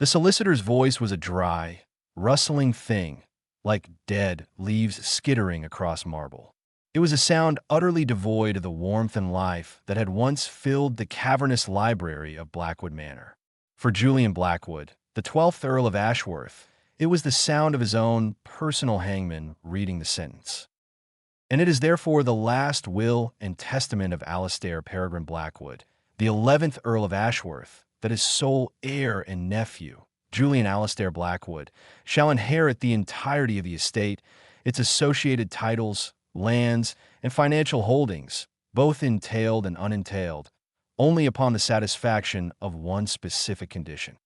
The solicitor's voice was a dry, rustling thing, like dead leaves skittering across marble. It was a sound utterly devoid of the warmth and life that had once filled the cavernous library of Blackwood Manor. For Julian Blackwood, the 12th Earl of Ashworth, it was the sound of his own personal hangman reading the sentence. And it is therefore the last will and testament of Alastair Peregrine Blackwood, the 11th Earl of Ashworth, that his sole heir and nephew, Julian Alastair Blackwood, shall inherit the entirety of the estate, its associated titles, lands, and financial holdings, both entailed and unentailed, only upon the satisfaction of one specific condition.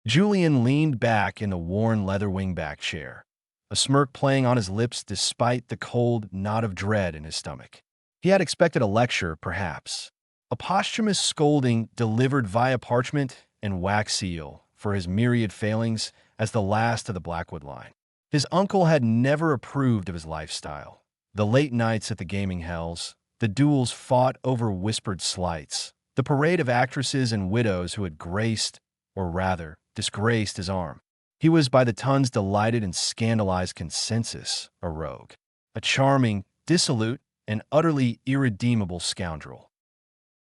Julian leaned back in the worn leather wingback chair, a smirk playing on his lips despite the cold knot of dread in his stomach. He had expected a lecture, perhaps, a posthumous scolding delivered via parchment and wax seal for his myriad failings as the last of the Blackwood line. His uncle had never approved of his lifestyle. The late nights at the gaming hells, the duels fought over whispered slights, the parade of actresses and widows who had graced, or rather, disgraced his arm. He was by the tons delighted and scandalized consensus a rogue, a charming, dissolute, and utterly irredeemable scoundrel.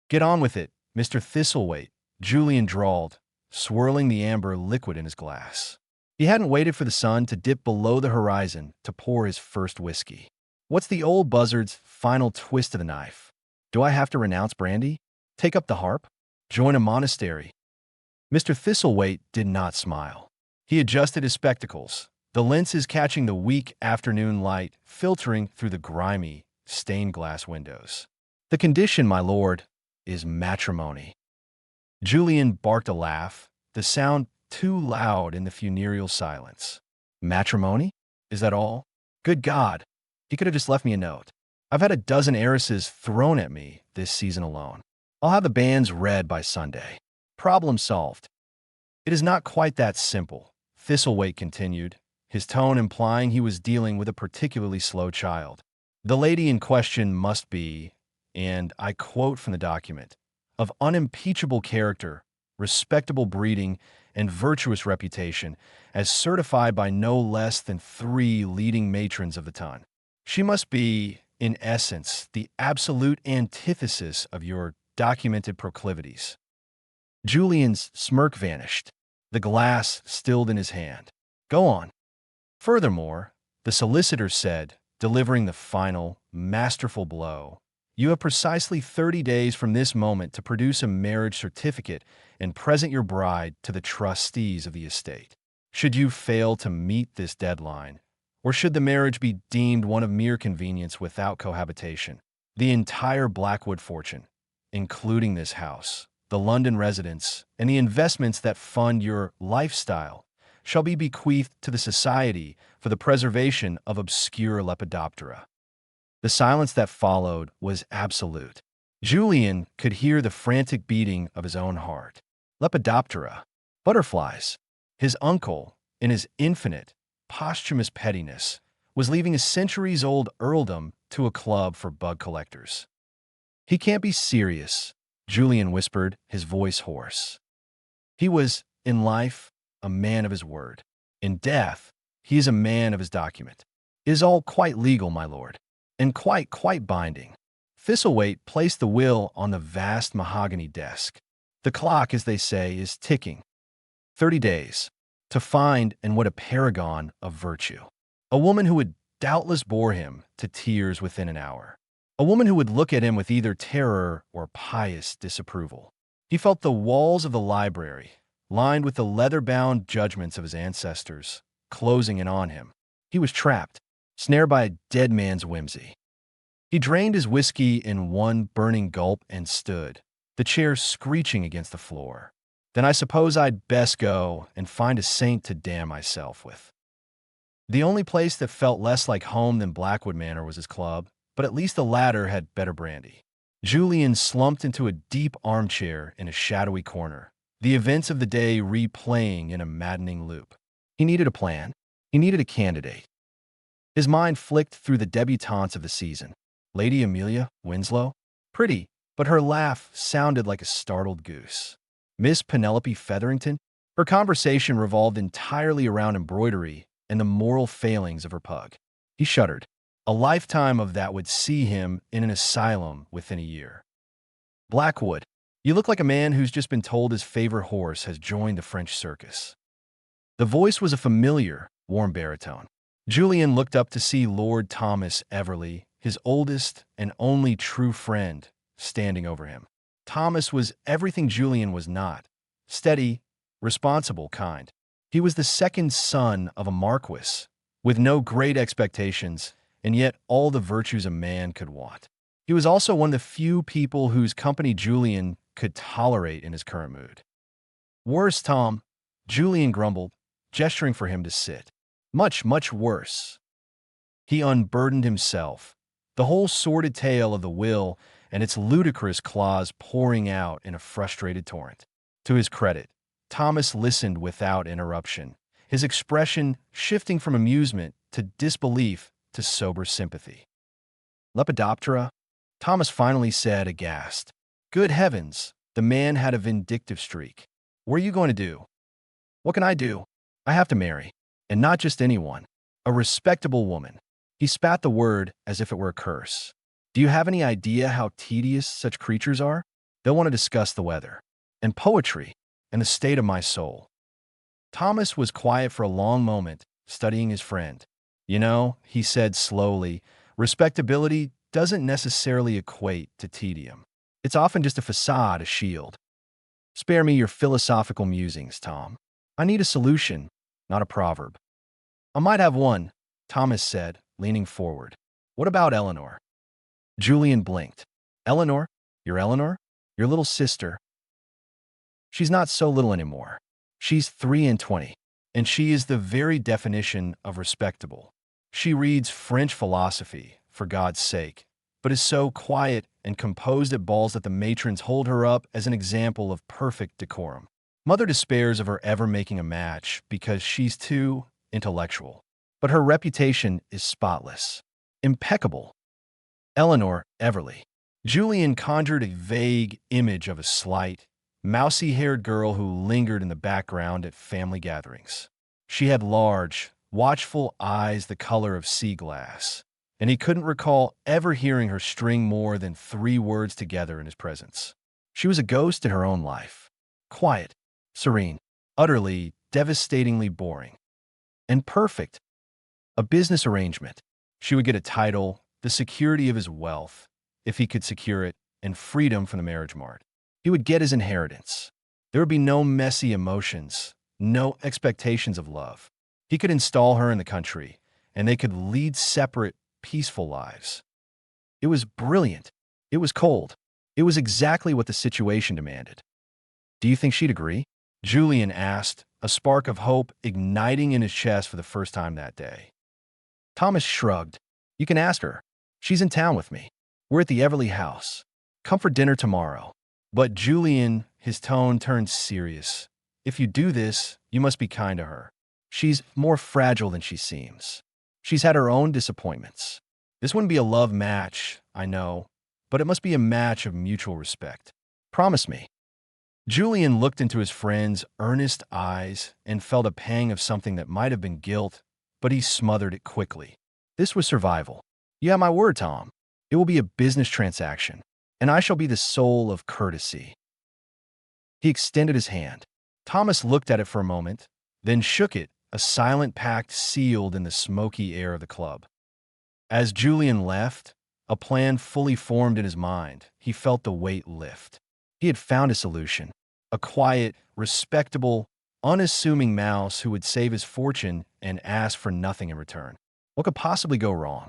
"Get on with it, Mr. Thistlethwaite," Julian drawled, swirling the amber liquid in his glass. He hadn't waited for the sun to dip below the horizon to pour his first whiskey. "What's the old buzzard's final twist of the knife? Do I have to renounce brandy? Take up the harp? Join a monastery?" Mr. Thistlethwaite did not smile. He adjusted his spectacles, the lenses catching the weak afternoon light filtering through the grimy, stained glass windows. "The condition, my lord, is matrimony." Julian barked a laugh, the sound too loud in the funereal silence. "Matrimony? Is that all? Good God! He could have just left me a note. I've had a dozen heiresses thrown at me this season alone. I'll have the banns read by Sunday. Problem solved." "It is not quite that simple," Thistlethwaite continued, his tone implying he was dealing with a particularly slow child. "The lady in question must be, and I quote from the document, of unimpeachable character, respectable breeding, and virtuous reputation, as certified by no less than 3 leading matrons of the ton. She must be, in essence, the absolute antithesis of your documented proclivities." Julian's smirk vanished, the glass stilled in his hand. "Go on." "Furthermore," the solicitor said, delivering the final, masterful blow, "you have precisely 30 days from this moment to produce a marriage certificate and present your bride to the trustees of the estate. Should you fail to meet this deadline, or should the marriage be deemed one of mere convenience without cohabitation, the entire Blackwood fortune, including this house, the London residence, and the investments that fund your lifestyle, shall be bequeathed to the Society for the Preservation of Obscure Lepidoptera." The silence that followed was absolute. Julian could hear the frantic beating of his own heart. Lepidoptera, butterflies. His uncle, in his infinite, posthumous pettiness, was leaving a centuries-old earldom to a club for bug collectors. "He can't be serious," Julian whispered, his voice hoarse. He was, in life, a man of his word. In death, he is a man of his document. "It is all quite legal, my lord, and quite binding." Thistlethwaite placed the will on the vast mahogany desk. "The clock, as they say, is ticking. 30 days. To find, and what a paragon of virtue. A woman who would doubtless bore him to tears within an hour. A woman who would look at him with either terror or pious disapproval." He felt the walls of the library, lined with the leather-bound judgments of his ancestors, closing in on him. He was trapped, snared by a dead man's whimsy. He drained his whiskey in one burning gulp and stood, the chair screeching against the floor. "Then I suppose I'd best go and find a saint to damn myself with." The only place that felt less like home than Blackwood Manor was his club, but at least the latter had better brandy. Julian slumped into a deep armchair in a shadowy corner, the events of the day replaying in a maddening loop. He needed a plan. He needed a candidate. His mind flicked through the debutantes of the season. Lady Amelia Winslow? Pretty, but her laugh sounded like a startled goose. Miss Penelope Featherington? Her conversation revolved entirely around embroidery and the moral failings of her pug. He shuddered. A lifetime of that would see him in an asylum within a year. Blackwood, you look like a man who's just been told his favorite horse has joined the French circus. The voice was a familiar, warm baritone. Julian looked up to see Lord Thomas Everly, his oldest and only true friend, standing over him. Thomas was everything Julian was not: steady, responsible, kind. He was the second son of a marquis, with no great expectations, and yet all the virtues a man could want. He was also one of the few people whose company Julian could tolerate in his current mood. "Worse, Tom," Julian grumbled, gesturing for him to sit. "Much, much worse." He unburdened himself, the whole sordid tale of the will and its ludicrous clause pouring out in a frustrated torrent. To his credit, Thomas listened without interruption, his expression shifting from amusement to disbelief to sober sympathy. "Lepidoptera?" Thomas finally said, aghast. Good heavens, the man had a vindictive streak. "What are you going to do?" "What can I do? I have to marry. And not just anyone. A respectable woman." He spat the word as if it were a curse. "Do you have any idea how tedious such creatures are? They'll want to discuss the weather, and poetry, and the state of my soul." Thomas was quiet for a long moment, studying his friend. "You know," he said slowly, "respectability doesn't necessarily equate to tedium. It's often just a facade, a shield. Spare me your philosophical musings, Tom. I need a solution, not a proverb." "I might have one," Thomas said, leaning forward. "What about Eleanor?" Julian blinked. "Eleanor? Your Eleanor? Your little sister?" "She's not so little anymore. She's 23, and she is the very definition of respectable. She reads French philosophy, for God's sake, but is so quiet and composed at balls that the matrons hold her up as an example of perfect decorum. Mother despairs of her ever making a match because she's too intellectual. But her reputation is spotless, impeccable. Eleanor Everly." Julian conjured a vague image of a slight, mousy-haired girl who lingered in the background at family gatherings. She had large, watchful eyes the color of sea glass, and he couldn't recall ever hearing her string more than 3 words together in his presence. She was a ghost in her own life. Quiet, serene, utterly, devastatingly boring. And perfect. A business arrangement. She would get a title, the security of his wealth, if he could secure it, and freedom from the marriage mart. He would get his inheritance. There would be no messy emotions, no expectations of love. He could install her in the country, and they could lead separate, peaceful lives. It was brilliant. It was cold. It was exactly what the situation demanded. "Do you think she'd agree?" Julian asked, a spark of hope igniting in his chest for the first time that day. Thomas shrugged. "You can ask her. She's in town with me. We're at the Everly house. Come for dinner tomorrow." "But Julian," his tone turned serious, "if you do this, you must be kind to her. She's more fragile than she seems. She's had her own disappointments. This wouldn't be a love match, I know, but it must be a match of mutual respect. Promise me." Julian looked into his friend's earnest eyes and felt a pang of something that might have been guilt, but he smothered it quickly. This was survival. "You have my word, Tom. It will be a business transaction, and I shall be the soul of courtesy." He extended his hand. Thomas looked at it for a moment, then shook it, a silent pact sealed in the smoky air of the club. As Julian left, a plan fully formed in his mind, he felt the weight lift. He had found a solution. A quiet, respectable, unassuming mouse who would save his fortune and ask for nothing in return. What could possibly go wrong?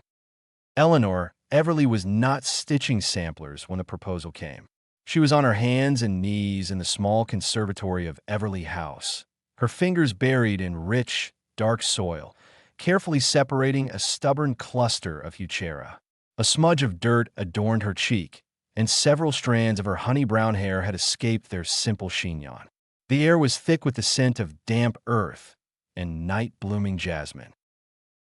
Eleanor Everly was not stitching samplers when the proposal came. She was on her hands and knees in the small conservatory of Everly House, her fingers buried in rich, dark soil, carefully separating a stubborn cluster of Heuchera. A smudge of dirt adorned her cheek, and several strands of her honey-brown hair had escaped their simple chignon. The air was thick with the scent of damp earth and night-blooming jasmine.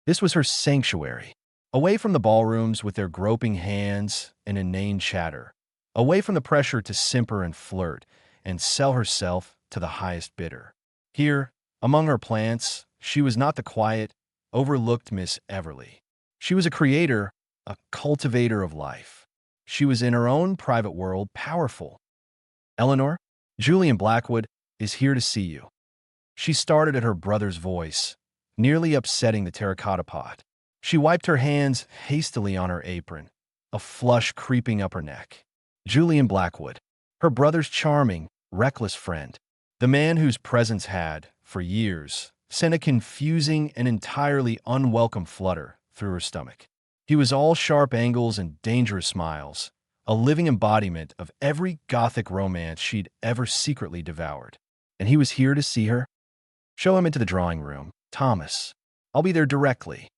This was her sanctuary, away from the ballrooms with their groping hands and inane chatter, away from the pressure to simper and flirt and sell herself to the highest bidder. Here, among her plants, she was not the quiet, overlooked Miss Everly. She was a creator, a cultivator of life. She was in her own private world, powerful. Eleanor, Julian Blackwood is here to see you. She started at her brother's voice, nearly upsetting the terracotta pot. She wiped her hands hastily on her apron, a flush creeping up her neck. Julian Blackwood, her brother's charming, reckless friend, the man whose presence had, for years, sent a confusing and entirely unwelcome flutter through her stomach. He was all sharp angles and dangerous smiles, a living embodiment of every Gothic romance she'd ever secretly devoured. And he was here to see her? Show him into the drawing room, Thomas. I'll be there directly.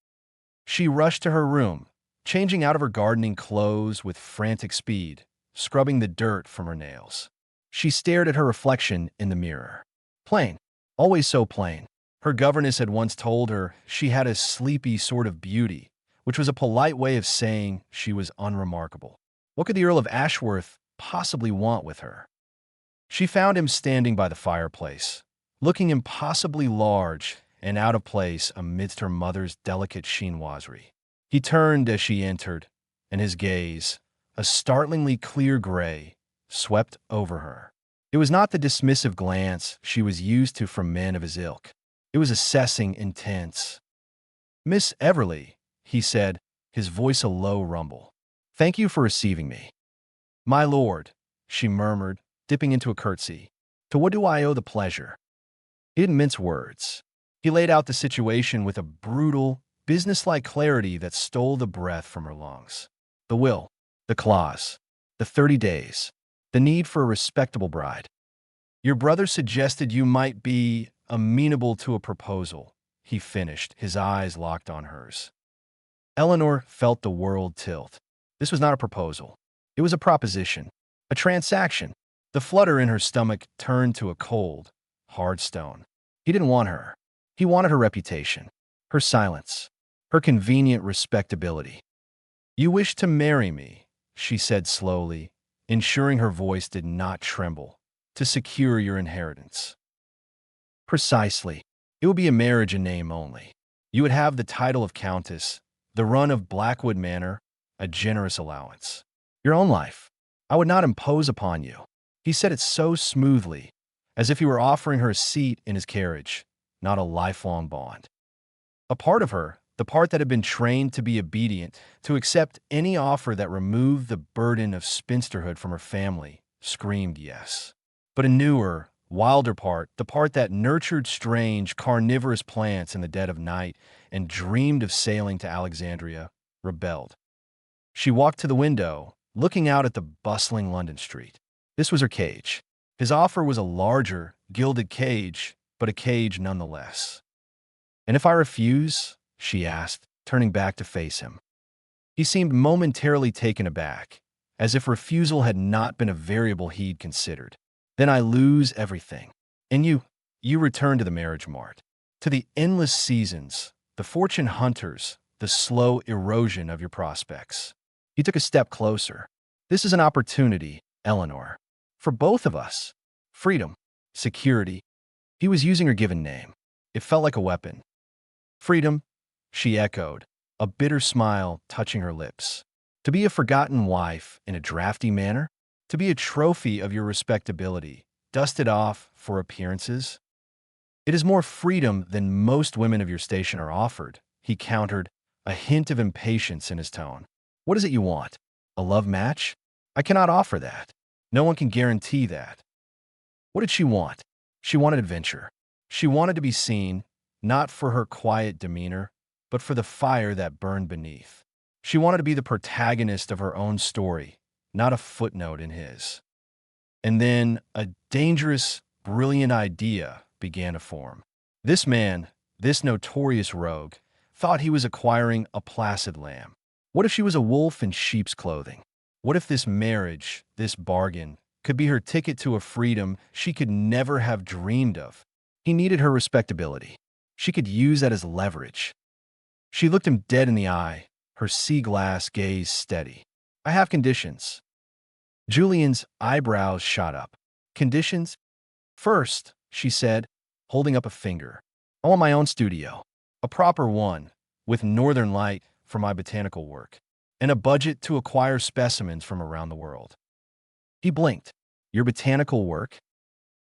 She rushed to her room, changing out of her gardening clothes with frantic speed, scrubbing the dirt from her nails. She stared at her reflection in the mirror. Plain, always so plain. Her governess had once told her she had a sleepy sort of beauty, which was a polite way of saying she was unremarkable. What could the Earl of Ashworth possibly want with her? She found him standing by the fireplace, looking impossibly large and out of place amidst her mother's delicate chinoiserie. He turned as she entered, and his gaze, a startlingly clear gray, swept over her. It was not the dismissive glance she was used to from men of his ilk. It was assessing, intense. "Miss Everly," he said, his voice a low rumble. "Thank you for receiving me." "My lord," she murmured, dipping into a curtsy. "To what do I owe the pleasure?" He didn't mince words. He laid out the situation with a brutal, businesslike clarity that stole the breath from her lungs. The will, the clause, the 30 days, the need for a respectable bride. "Your brother suggested you might be amenable to a proposal," he finished, his eyes locked on hers. Eleanor felt the world tilt. This was not a proposal. It was a proposition, a transaction. The flutter in her stomach turned to a cold, hard stone. He didn't want her. He wanted her reputation, her silence, her convenient respectability. "You wish to marry me," she said slowly, ensuring her voice did not tremble, "to secure your inheritance." "Precisely. It would be a marriage in name only. You would have the title of countess, the run of Blackwood Manor, a generous allowance. Your own life. I would not impose upon you." He said it so smoothly, as if he were offering her a seat in his carriage, not a lifelong bond. A part of her, the part that had been trained to be obedient, to accept any offer that removed the burden of spinsterhood from her family, screamed yes. But a newer, wilder part, the part that nurtured strange, carnivorous plants in the dead of night and dreamed of sailing to Alexandria, rebelled. She walked to the window, looking out at the bustling London street. This was her cage. His offer was a larger, gilded cage, but a cage nonetheless. "And if I refuse?" she asked, turning back to face him. He seemed momentarily taken aback, as if refusal had not been a variable he'd considered. "Then I lose everything. And you return to the marriage mart, to the endless seasons, the fortune hunters, the slow erosion of your prospects." He took a step closer. "This is an opportunity, Eleanor, for both of us. Freedom, security." He was using her given name. It felt like a weapon. "Freedom," she echoed, a bitter smile touching her lips. "To be a forgotten wife in a drafty manner? To be a trophy of your respectability, dusted off for appearances?" "It is more freedom than most women of your station are offered," he countered, a hint of impatience in his tone. "What is it you want? A love match? I cannot offer that. No one can guarantee that." What did she want? She wanted adventure. She wanted to be seen, not for her quiet demeanor, but for the fire that burned beneath. She wanted to be the protagonist of her own story, not a footnote in his. And then a dangerous, brilliant idea began to form. This man, this notorious rogue, thought he was acquiring a placid lamb. What if she was a wolf in sheep's clothing? What if this marriage, this bargain, could be her ticket to a freedom she could never have dreamed of? He needed her respectability. She could use that as leverage. She looked him dead in the eye, her sea-glass gaze steady. "I have conditions." Julian's eyebrows shot up. "Conditions?" "First," she said, holding up a finger. I want my own studio, a proper one, with northern light for my botanical work, and a budget to acquire specimens from around the world. He blinked. Your botanical work?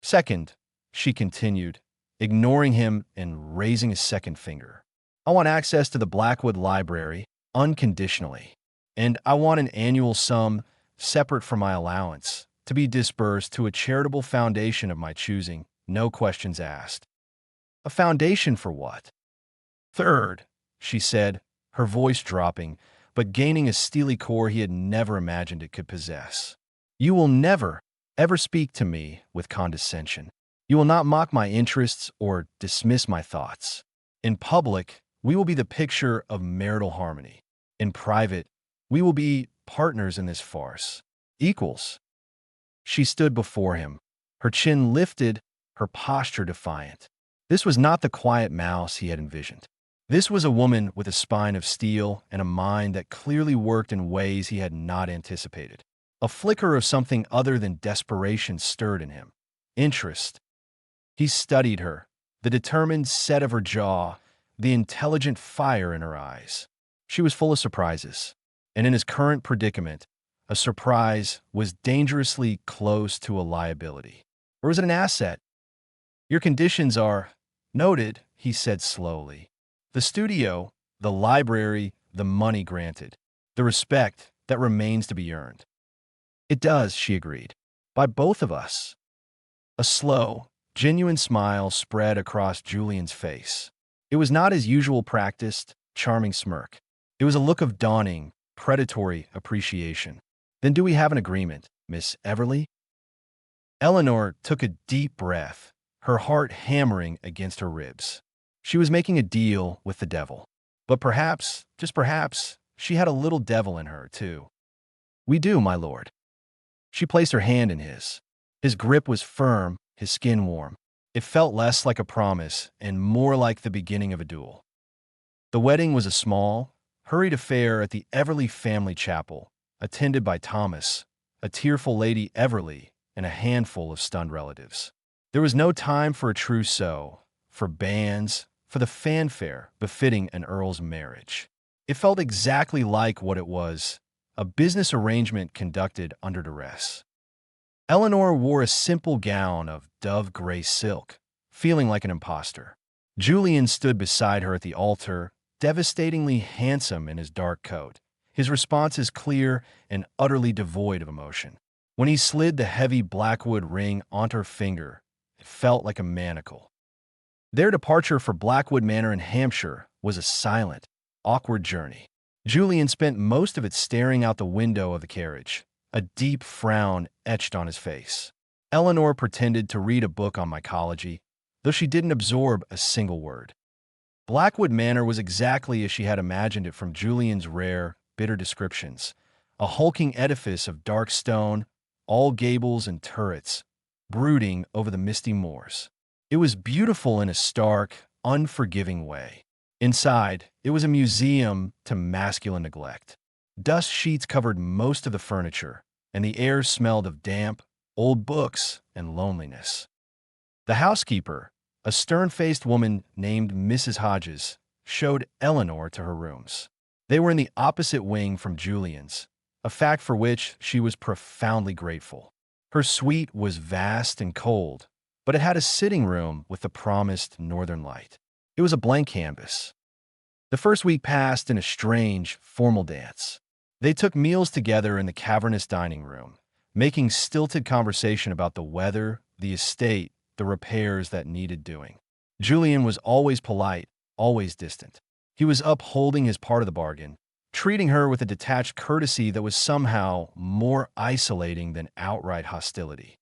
Second, she continued, ignoring him and raising a second finger. I want access to the Blackwood Library, unconditionally. And I want an annual sum, separate from my allowance, to be disbursed to a charitable foundation of my choosing, no questions asked. A foundation for what? Third, she said, her voice dropping, but gaining a steely core he had never imagined it could possess. You will never, ever speak to me with condescension. You will not mock my interests or dismiss my thoughts. In public, we will be the picture of marital harmony. In private, we will be partners in this farce. Equals. She stood before him, her chin lifted, her posture defiant. This was not the quiet mouse he had envisioned. This was a woman with a spine of steel and a mind that clearly worked in ways he had not anticipated. A flicker of something other than desperation stirred in him. Interest. He studied her, the determined set of her jaw, the intelligent fire in her eyes. She was full of surprises, and in his current predicament, a surprise was dangerously close to a liability. Or was it an asset? Your conditions are noted, he said slowly. The studio, the library, the money granted, the respect that remains to be earned. It does, she agreed. By both of us. A slow, genuine smile spread across Julian's face. It was not his usual practiced, charming smirk. It was a look of dawning, predatory appreciation. Then do we have an agreement, Miss Everly? Eleanor took a deep breath, her heart hammering against her ribs. She was making a deal with the devil. But perhaps, just perhaps, she had a little devil in her, too. We do, my lord. She placed her hand in his. His grip was firm, his skin warm. It felt less like a promise and more like the beginning of a duel. The wedding was a small, hurried affair at the Everly family chapel, attended by Thomas, a tearful Lady Everly, and a handful of stunned relatives. There was no time for a trousseau, for bands, for the fanfare befitting an earl's marriage. It felt exactly like what it was, a business arrangement conducted under duress. Eleanor wore a simple gown of dove-gray silk, feeling like an impostor. Julian stood beside her at the altar, devastatingly handsome in his dark coat, his responses clear and utterly devoid of emotion. When he slid the heavy Blackwood ring onto her finger, it felt like a manacle. Their departure for Blackwood Manor in Hampshire was a silent, awkward journey. Julian spent most of it staring out the window of the carriage, a deep frown etched on his face. Eleanor pretended to read a book on mycology, though she didn't absorb a single word. Blackwood Manor was exactly as she had imagined it from Julian's rare, bitter descriptions, a hulking edifice of dark stone, all gables and turrets, brooding over the misty moors. It was beautiful in a stark, unforgiving way. Inside, it was a museum to masculine neglect. Dust sheets covered most of the furniture, and the air smelled of damp, old books, and loneliness. The housekeeper, a stern-faced woman named Mrs. Hodges, showed Eleanor to her rooms. They were in the opposite wing from Julian's, a fact for which she was profoundly grateful. Her suite was vast and cold, but it had a sitting room with the promised northern light. It was a blank canvas. The first week passed in a strange, formal dance. They took meals together in the cavernous dining room, making stilted conversation about the weather, the estate, the repairs that needed doing. Julian was always polite, always distant. He was upholding his part of the bargain, treating her with a detached courtesy that was somehow more isolating than outright hostility.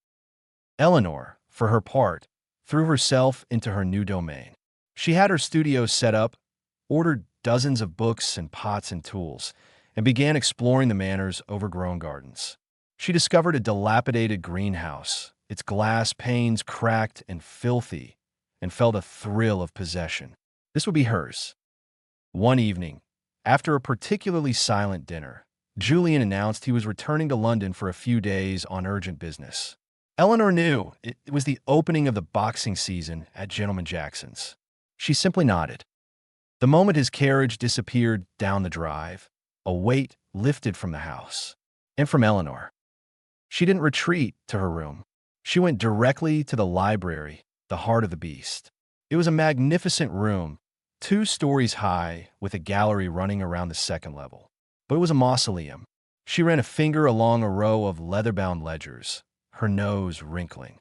Eleanor, for her part, threw herself into her new domain. She had her studio set up, ordered dozens of books and pots and tools, and began exploring the manor's overgrown gardens. She discovered a dilapidated greenhouse, its glass panes cracked and filthy, and felt a thrill of possession. This would be hers. One evening, after a particularly silent dinner, Julian announced he was returning to London for a few days on urgent business. Eleanor knew it was the opening of the boxing season at Gentleman Jackson's. She simply nodded. The moment his carriage disappeared down the drive, a weight lifted from the house and from Eleanor. She didn't retreat to her room. She went directly to the library, the heart of the beast. It was a magnificent room, 2 stories high, with a gallery running around the second level. But it was a mausoleum. She ran a finger along a row of leather-bound ledgers, her nose wrinkling.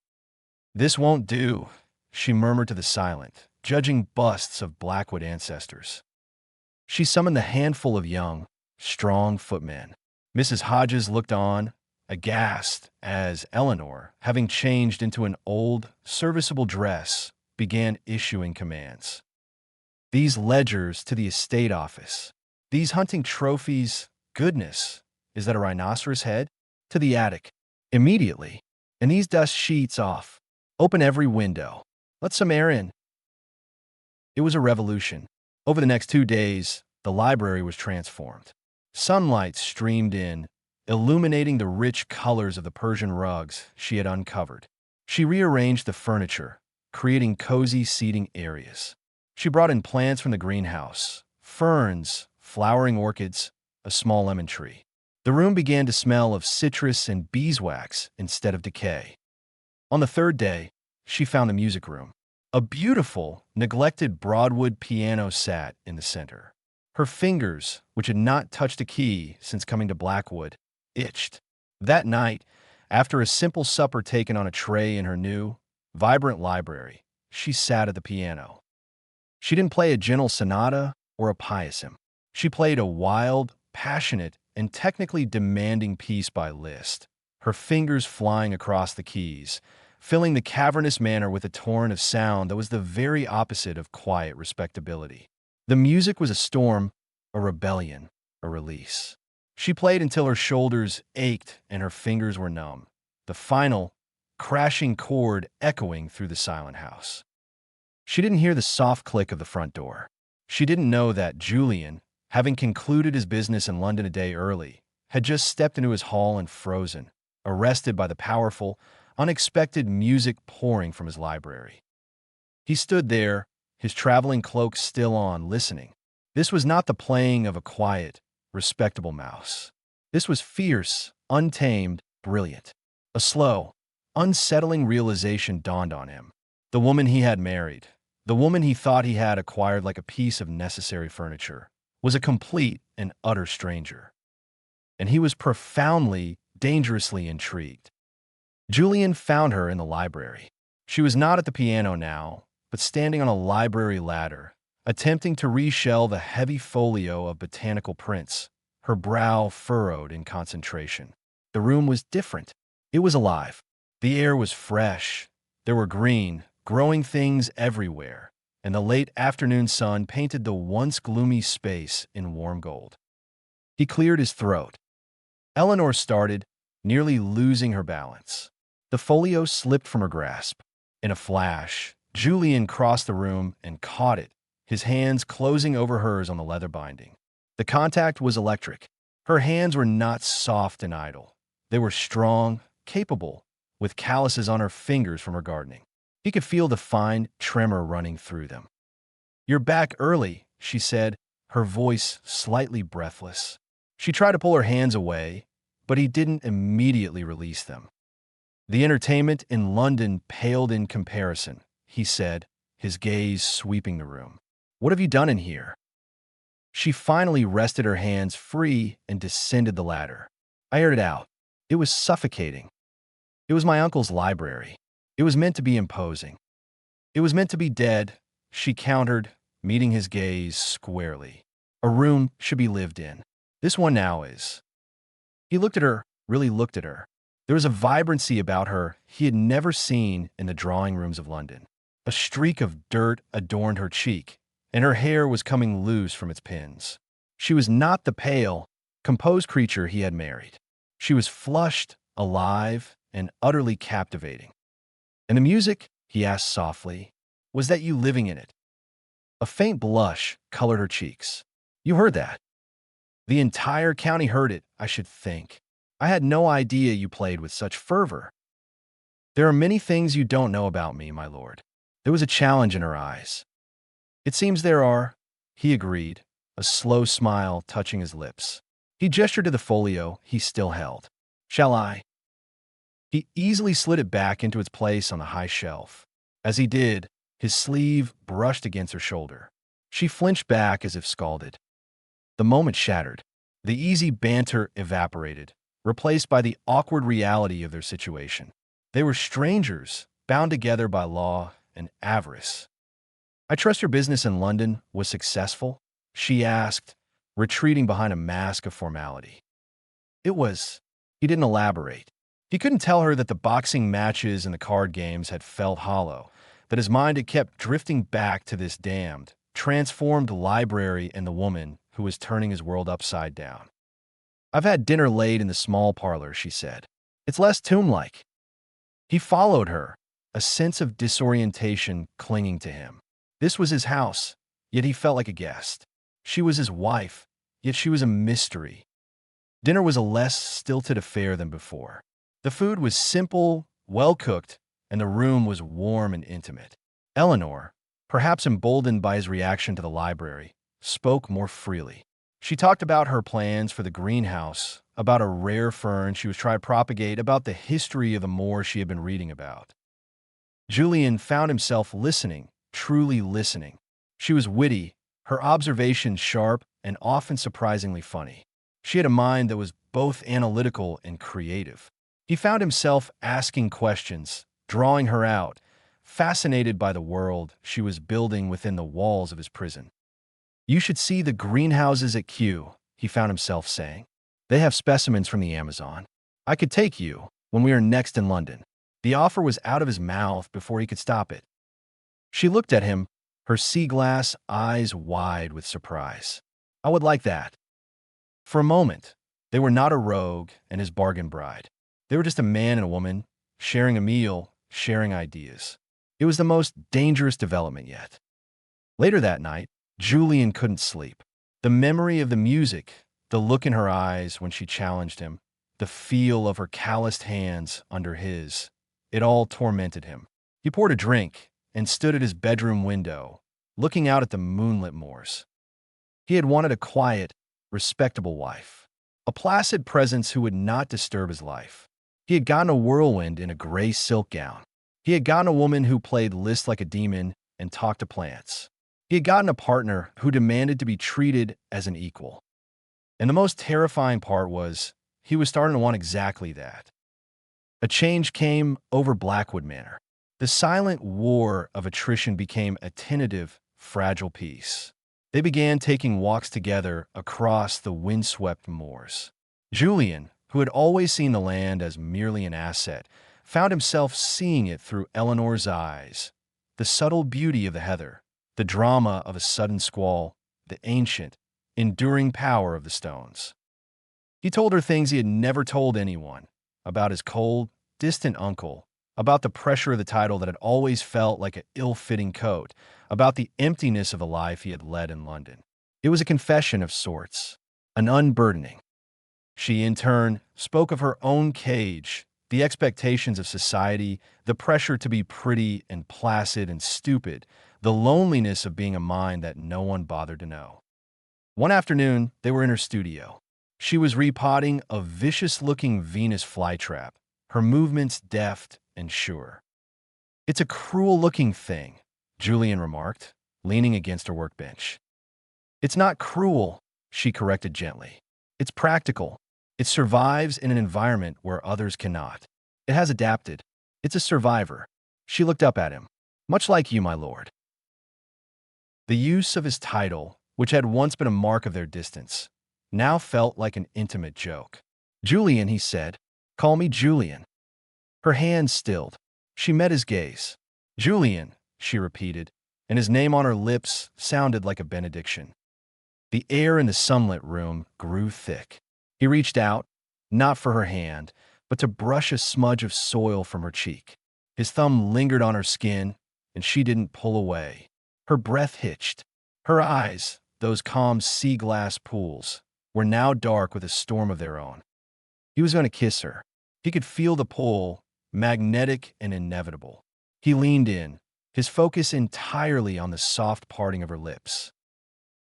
"This won't do," she murmured to the silent, judging busts of Blackwood ancestors. She summoned the handful of young, strong footmen. Mrs. Hodges looked on, aghast, as Eleanor, having changed into an old, serviceable dress, began issuing commands. "These ledgers to the estate office. These hunting trophies, goodness, is that a rhinoceros head? To the attic. Immediately. And these dust sheets off. Open every window. Let some air in." It was a revolution. Over the next 2 days, the library was transformed. Sunlight streamed in, illuminating the rich colors of the Persian rugs she had uncovered. She rearranged the furniture, creating cozy seating areas. She brought in plants from the greenhouse, ferns, flowering orchids, a small lemon tree. The room began to smell of citrus and beeswax instead of decay. On the 3rd day, she found the music room. A beautiful, neglected Broadwood piano sat in the center. Her fingers, which had not touched a key since coming to Blackwood, itched. That night, after a simple supper taken on a tray in her new, vibrant library, she sat at the piano. She didn't play a gentle sonata or a pious hymn. She played a wild, passionate, and technically demanding piece by Liszt, her fingers flying across the keys, filling the cavernous manor with a torrent of sound that was the very opposite of quiet respectability. The music was a storm, a rebellion, a release. She played until her shoulders ached and her fingers were numb, the final, crashing chord echoing through the silent house. She didn't hear the soft click of the front door. She didn't know that Julian, having concluded his business in London a day early, had just stepped into his hall and frozen, arrested by the powerful, unexpected music pouring from his library. He stood there, his traveling cloak still on, listening. This was not the playing of a quiet, respectable mouse. This was fierce, untamed, brilliant. A slow, unsettling realization dawned on him. The woman he had married, the woman he thought he had acquired like a piece of necessary furniture, was a complete and utter stranger. And he was profoundly, dangerously intrigued. Julian found her in the library. She was not at the piano now, but standing on a library ladder, attempting to reshell the heavy folio of botanical prints, her brow furrowed in concentration. The room was different. It was alive. The air was fresh. There were green, growing things everywhere, and the late afternoon sun painted the once gloomy space in warm gold. He cleared his throat. Eleanor started, nearly losing her balance. The folio slipped from her grasp. In a flash, Julian crossed the room and caught it, his hands closing over hers on the leather binding. The contact was electric. Her hands were not soft and idle. They were strong, capable, with calluses on her fingers from her gardening. He could feel the fine tremor running through them. "You're back early," she said, her voice slightly breathless. She tried to pull her hands away, but he didn't immediately release them. "The entertainment in London paled in comparison," he said, his gaze sweeping the room. "What have you done in here?" She finally wrested her hands free and descended the ladder. "I aired it out. It was suffocating. It was my uncle's library. It was meant to be imposing. It was meant to be dead," she countered, meeting his gaze squarely. "A room should be lived in. This one now is." He looked at her, really looked at her. There was a vibrancy about her he had never seen in the drawing rooms of London. A streak of dirt adorned her cheek, and her hair was coming loose from its pins. She was not the pale, composed creature he had married. She was flushed, alive, and utterly captivating. "And the music," he asked softly, "was that you living in it?" A faint blush colored her cheeks. "You heard that?" "The entire county heard it, I should think. I had no idea you played with such fervor." There are many things you don't know about me, my lord. There was a challenge in her eyes. It seems there are, he agreed, a slow smile touching his lips. He gestured to the folio he still held. Shall I? He easily slid it back into its place on the high shelf. As he did, his sleeve brushed against her shoulder. She flinched back as if scalded. The moment shattered. The easy banter evaporated, replaced by the awkward reality of their situation. They were strangers, bound together by law and avarice. I trust your business in London was successful? She asked, retreating behind a mask of formality. It was. He didn't elaborate. He couldn't tell her that the boxing matches and the card games had felt hollow, that his mind had kept drifting back to this damned, transformed library and the woman who was turning his world upside down. I've had dinner late in the small parlor, she said. It's less tomb-like. He followed her, a sense of disorientation clinging to him. This was his house, yet he felt like a guest. She was his wife, yet she was a mystery. Dinner was a less stilted affair than before. The food was simple, well-cooked, and the room was warm and intimate. Eleanor, perhaps emboldened by his reaction to the library, spoke more freely. She talked about her plans for the greenhouse, about a rare fern she was trying to propagate, about the history of the moor she had been reading about. Julian found himself listening, truly listening. She was witty, her observations sharp, and often surprisingly funny. She had a mind that was both analytical and creative. He found himself asking questions, drawing her out, fascinated by the world she was building within the walls of his prison. You should see the greenhouses at Kew, he found himself saying. They have specimens from the Amazon. I could take you when we are next in London. The offer was out of his mouth before he could stop it. She looked at him, her sea-glass eyes wide with surprise. I would like that. For a moment, they were not a rogue and his bargain bride. They were just a man and a woman, sharing a meal, sharing ideas. It was the most dangerous development yet. Later that night, Julian couldn't sleep. The memory of the music, the look in her eyes when she challenged him, the feel of her calloused hands under his, it all tormented him. He poured a drink and stood at his bedroom window, looking out at the moonlit moors. He had wanted a quiet, respectable wife, a placid presence who would not disturb his life. He had gotten a whirlwind in a gray silk gown. He had gotten a woman who played Liszt like a demon and talked to plants. He had gotten a partner who demanded to be treated as an equal. And the most terrifying part was, he was starting to want exactly that. A change came over Blackwood Manor. The silent war of attrition became a tentative, fragile peace. They began taking walks together across the windswept moors. Julian, who had always seen the land as merely an asset, found himself seeing it through Eleanor's eyes. The subtle beauty of the heather, the drama of a sudden squall, the ancient, enduring power of the stones. He told her things he had never told anyone, about his cold, distant uncle, about the pressure of the title that had always felt like an ill-fitting coat, about the emptiness of the life he had led in London. It was a confession of sorts, an unburdening. She, in turn, spoke of her own cage, the expectations of society, the pressure to be pretty and placid and stupid, the loneliness of being a mind that no one bothered to know. One afternoon, they were in her studio. She was repotting a vicious-looking Venus flytrap, her movements deft and sure. It's a cruel-looking thing, Julian remarked, leaning against her workbench. It's not cruel, she corrected gently. It's practical. It survives in an environment where others cannot. It has adapted. It's a survivor. She looked up at him. Much like you, my lord. The use of his title, which had once been a mark of their distance, now felt like an intimate joke. Julian, he said. Call me Julian. Her hand stilled. She met his gaze. Julian, she repeated, and his name on her lips sounded like a benediction. The air in the sunlit room grew thick. He reached out, not for her hand, but to brush a smudge of soil from her cheek. His thumb lingered on her skin, and she didn't pull away. Her breath hitched. Her eyes, those calm sea-glass pools, were now dark with a storm of their own. He was going to kiss her. He could feel the pull, magnetic and inevitable. He leaned in, his focus entirely on the soft parting of her lips.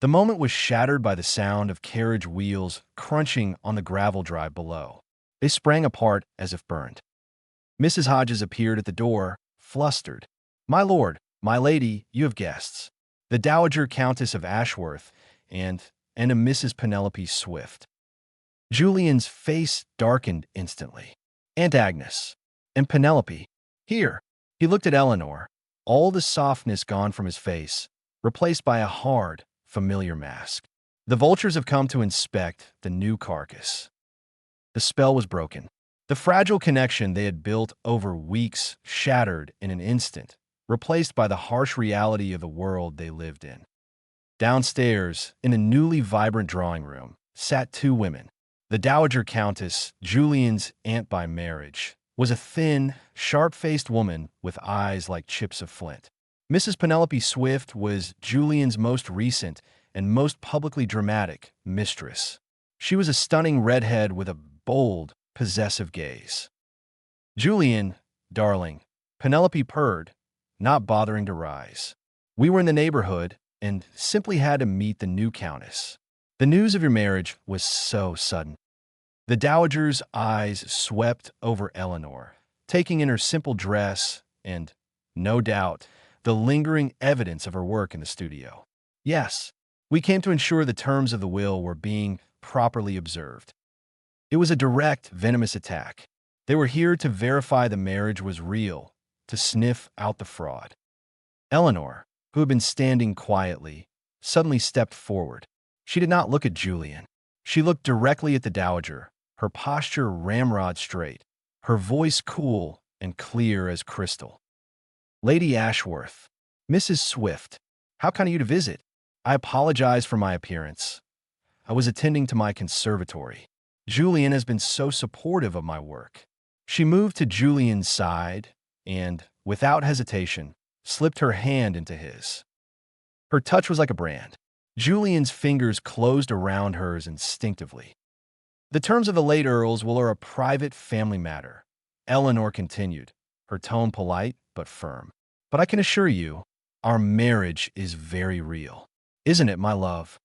The moment was shattered by the sound of carriage wheels crunching on the gravel drive below. They sprang apart as if burned. Mrs. Hodges appeared at the door, flustered. "My lord, my lady, you have guests. The Dowager Countess of Ashworth and a Mrs. Penelope Swift." Julian's face darkened instantly. "Aunt Agnes. And Penelope. Here." He looked at Eleanor, all the softness gone from his face, replaced by a hard, familiar mask. "The vultures have come to inspect the new carcass." The spell was broken. The fragile connection they had built over weeks shattered in an instant, replaced by the harsh reality of the world they lived in. Downstairs, in a newly vibrant drawing room, sat two women. The Dowager Countess, Julian's aunt by marriage, was a thin, sharp-faced woman with eyes like chips of flint. Mrs. Penelope Swift was Julian's most recent and most publicly dramatic mistress. She was a stunning redhead with a bold, possessive gaze. "Julian, darling," Penelope purred, not bothering to rise. "We were in the neighborhood and simply had to meet the new countess. The news of your marriage was so sudden." The dowager's eyes swept over Eleanor, taking in her simple dress and, no doubt, the lingering evidence of her work in the studio. "Yes, we came to ensure the terms of the will were being properly observed. It was a direct, venomous attack. They were here to verify the marriage was real, to sniff out the fraud." Eleanor, who had been standing quietly, suddenly stepped forward. She did not look at Julian. She looked directly at the dowager, her posture ramrod straight, her voice cool and clear as crystal. "Lady Ashworth, Mrs. Swift, how kind of you to visit. I apologize for my appearance. I was attending to my conservatory. Julian has been so supportive of my work." She moved to Julian's side and, without hesitation, slipped her hand into his. Her touch was like a brand. Julian's fingers closed around hers instinctively. "The terms of the late Earl's will are a private family matter," Eleanor continued, her tone polite but firm. "But I can assure you, our marriage is very real. Isn't it, my love?"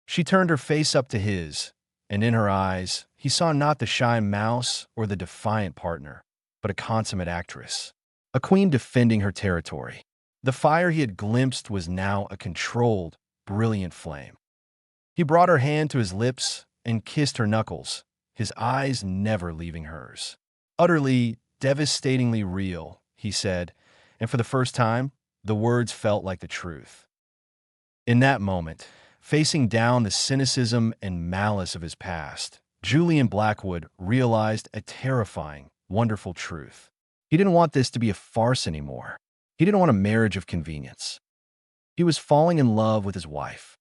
She turned her face up to his, and in her eyes, he saw not the shy mouse or the defiant partner, but a consummate actress, a queen defending her territory. The fire he had glimpsed was now a controlled, brilliant flame. He brought her hand to his lips and kissed her knuckles, his eyes never leaving hers. "Utterly, devastatingly real," he said, and for the first time, the words felt like the truth. In that moment, facing down the cynicism and malice of his past, Julian Blackwood realized a terrifying, wonderful truth. He didn't want this to be a farce anymore. He didn't want a marriage of convenience. He was falling in love with his wife.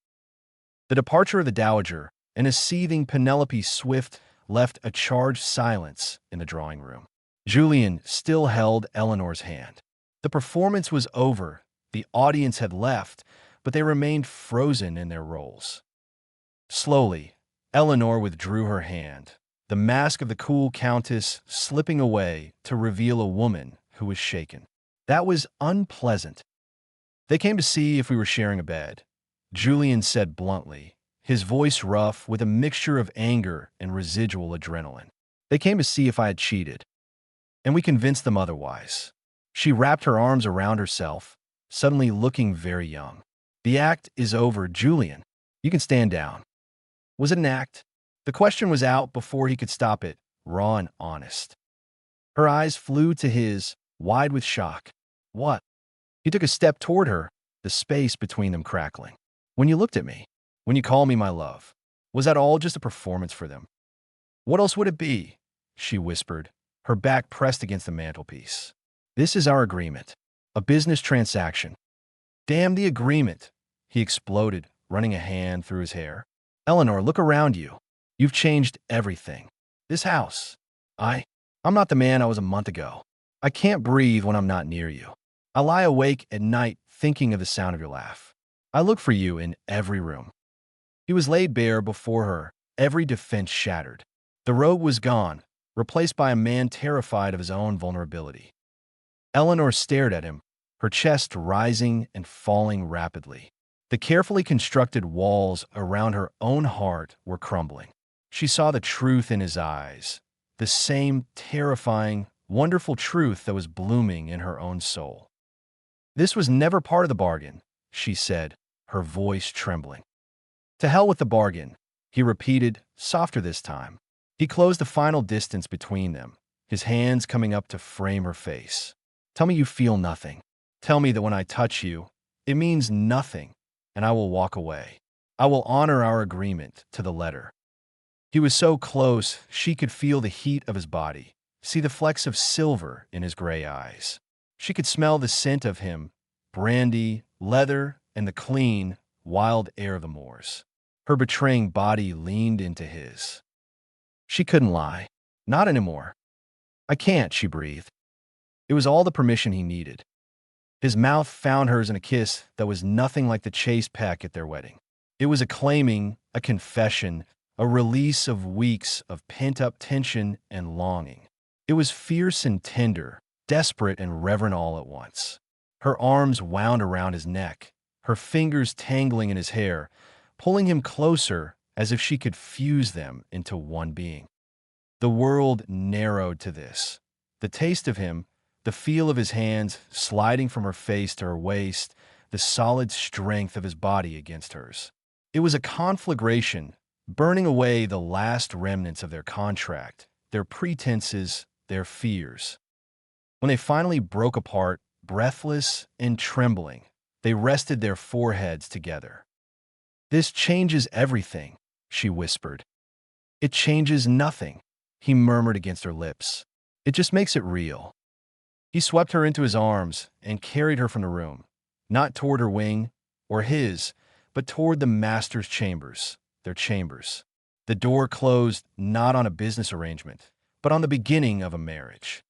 The departure of the dowager and a seething Penelope Swift left a charged silence in the drawing room. Julian still held Eleanor's hand. The performance was over, the audience had left, but they remained frozen in their roles. Slowly, Eleanor withdrew her hand, the mask of the cool countess slipping away to reveal a woman who was shaken. "That was unpleasant. They came to see if we were sharing a bed," Julian said bluntly, his voice rough with a mixture of anger and residual adrenaline. "They came to see if I had cheated, and we convinced them otherwise." She wrapped her arms around herself, suddenly looking very young. "The act is over, Julian. You can stand down." Was it an act? The question was out before he could stop it, raw and honest. Her eyes flew to his, wide with shock. "What?" He took a step toward her, the space between them crackling. "When you looked at me, when you called me my love, was that all just a performance for them?" "What else would it be?" she whispered, her back pressed against the mantelpiece. "This is our agreement, a business transaction." "Damn the agreement," he exploded, running a hand through his hair. "Eleanor, look around you. You've changed everything. This house. I'm not the man I was a month ago. I can't breathe when I'm not near you. I lie awake at night thinking of the sound of your laugh. I look for you in every room." He was laid bare before her, every defense shattered. The robe was gone, replaced by a man terrified of his own vulnerability. Eleanor stared at him, her chest rising and falling rapidly. The carefully constructed walls around her own heart were crumbling. She saw the truth in his eyes, the same terrifying, wonderful truth that was blooming in her own soul. "This was never part of the bargain," she said, her voice trembling. "To hell with the bargain," he repeated, softer this time. He closed the final distance between them, his hands coming up to frame her face. "Tell me you feel nothing. Tell me that when I touch you, it means nothing, and I will walk away. I will honor our agreement to the letter." He was so close she could feel the heat of his body, see the flecks of silver in his gray eyes. She could smell the scent of him, brandy, leather, and the clean, wild air of the moors. Her betraying body leaned into his. She couldn't lie. Not anymore. "I can't," she breathed. It was all the permission he needed. His mouth found hers in a kiss that was nothing like the chaste peck at their wedding. It was a claiming, a confession, a release of weeks of pent-up tension and longing. It was fierce and tender, desperate and reverent all at once. Her arms wound around his neck, her fingers tangling in his hair, pulling him closer as if she could fuse them into one being. The world narrowed to this. The taste of him, the feel of his hands sliding from her face to her waist, the solid strength of his body against hers. It was a conflagration, burning away the last remnants of their contract, their pretenses, their fears. When they finally broke apart, breathless and trembling, they rested their foreheads together. "This changes everything," she whispered. "It changes nothing," he murmured against her lips. "It just makes it real." He swept her into his arms and carried her from the room, not toward her wing or his, but toward the master's chambers, their chambers. The door closed not on a business arrangement, but on the beginning of a marriage.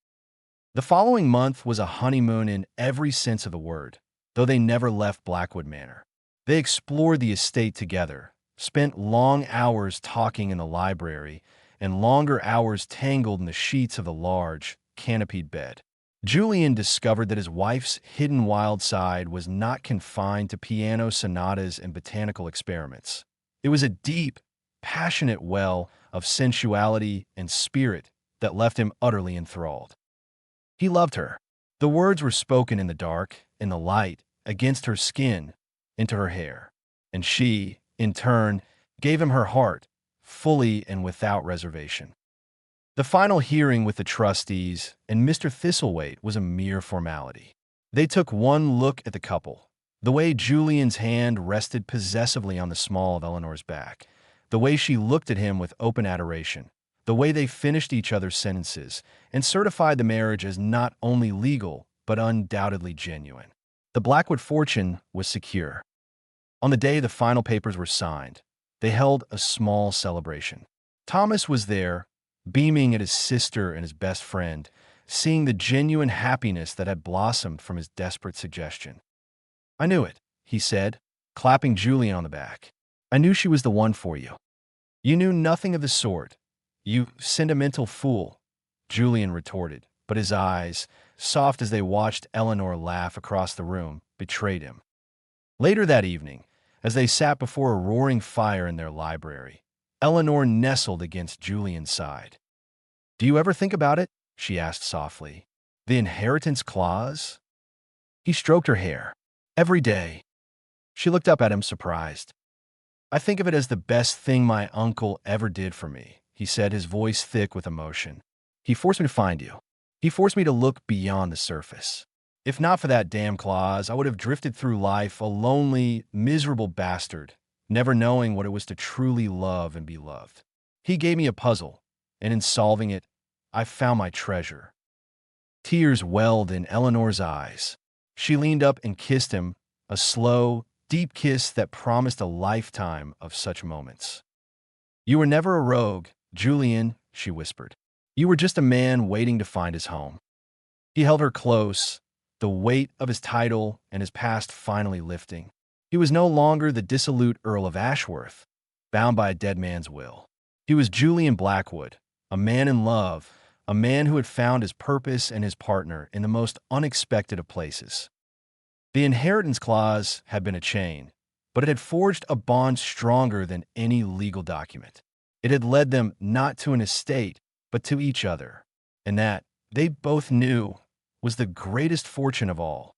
The following month was a honeymoon in every sense of the word, though they never left Blackwood Manor. They explored the estate together, spent long hours talking in the library, and longer hours tangled in the sheets of the large, canopied bed. Julian discovered that his wife's hidden wild side was not confined to piano sonatas and botanical experiments. It was a deep, passionate well of sensuality and spirit that left him utterly enthralled. He loved her. The words were spoken in the dark, in the light, against her skin, into her hair. And she, in turn, gave him her heart, fully and without reservation. The final hearing with the trustees and Mr. Thistlethwaite was a mere formality. They took one look at the couple, the way Julian's hand rested possessively on the small of Eleanor's back, the way she looked at him with open adoration, the way they finished each other's sentences, and certified the marriage as not only legal, but undoubtedly genuine. The Blackwood fortune was secure. On the day the final papers were signed, they held a small celebration. Thomas was there, beaming at his sister and his best friend, seeing the genuine happiness that had blossomed from his desperate suggestion. "I knew it," he said, clapping Julian on the back. "I knew she was the one for you." "You knew nothing of the sort, you sentimental fool," Julian retorted, but his eyes, soft as they watched Eleanor laugh across the room, betrayed him. Later that evening, as they sat before a roaring fire in their library, Eleanor nestled against Julian's side. "Do you ever think about it?" she asked softly. "The inheritance clause?" He stroked her hair. "Every day." She looked up at him, surprised. "I think of it as the best thing my uncle ever did for me," he said, his voice thick with emotion. "He forced me to find you. He forced me to look beyond the surface. If not for that damn clause, I would have drifted through life a lonely, miserable bastard, never knowing what it was to truly love and be loved. He gave me a puzzle, and in solving it, I found my treasure." Tears welled in Eleanor's eyes. She leaned up and kissed him, a slow, deep kiss that promised a lifetime of such moments. "You were never a rogue, Julian," she whispered. "You were just a man waiting to find his home." He held her close, the weight of his title and his past finally lifting. He was no longer the dissolute Earl of Ashworth, bound by a dead man's will. He was Julian Blackwood, a man in love, a man who had found his purpose and his partner in the most unexpected of places. The inheritance clause had been a chain, but it had forged a bond stronger than any legal document. It had led them not to an estate, but to each other, and that, they both knew, was the greatest fortune of all.